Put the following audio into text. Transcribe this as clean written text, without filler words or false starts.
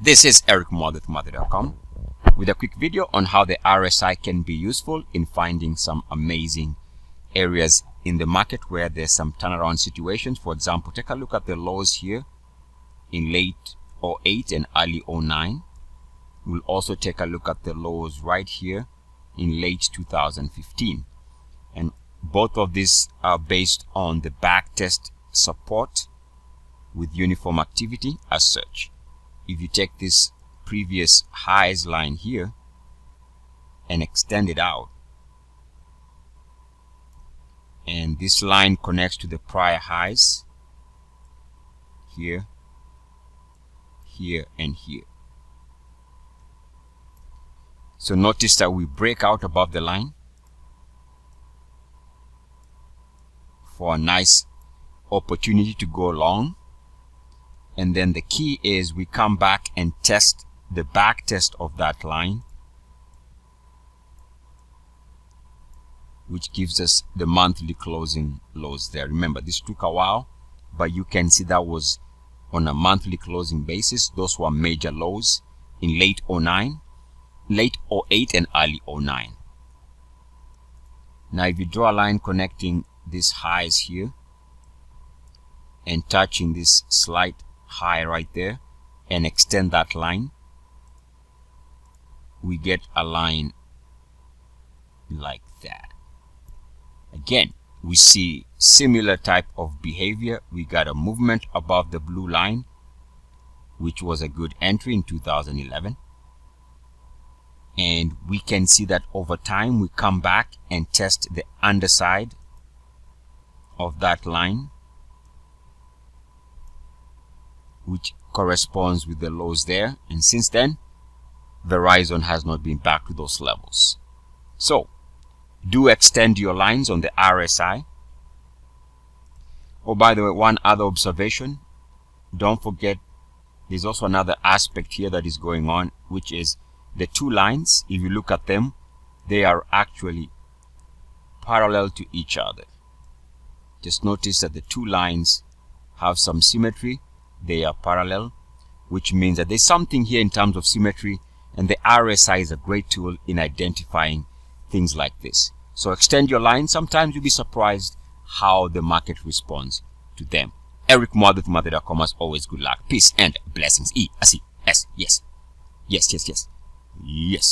This is Eric Muathe with Muathe.com with a quick video on how the RSI can be useful in finding some amazing areas in the market where there's some turnaround situations. For example, take a look at the lows here in late 08 and early 09. We'll also take a look at the lows right here in late 2015. And both of these are based on the backtest support with uniform activity as such. If you take this previous highs line here and extend it out, and this line connects to the prior highs here, here, and here. So notice that we break out above the line for a nice opportunity to go long. And then the key is we come back and test the back test of that line, which gives us the monthly closing lows there. Remember, this took a while, but you can see that was on a monthly closing basis. Those were major lows in late 09, late 08 and early 09. Now if you draw a line connecting these highs here and touching this slight high right there and extend that line, we get a line like that. Again, we see similar type of behavior. We got a movement above the blue line, which was a good entry in 2011, and we can see that over time we come back and test the underside of that line, which corresponds with the lows there, and since then the horizon has not been back to those levels. So do extend your lines on the RSI. Oh, by the way, one other observation, don't forget there's also another aspect here that is going on, which is the two lines. If you look at them, they are actually parallel to each other. Just notice that the two lines have some symmetry. They are parallel, which means that there's something here in terms of symmetry, and the RSI is a great tool in identifying things like this. So extend your line. Sometimes you'll be surprised how the market responds to them. Eric Muathe with Muathe.com. As always, good luck, peace, and blessings. E-S-E-S. Yes. Yes, yes, yes. Yes.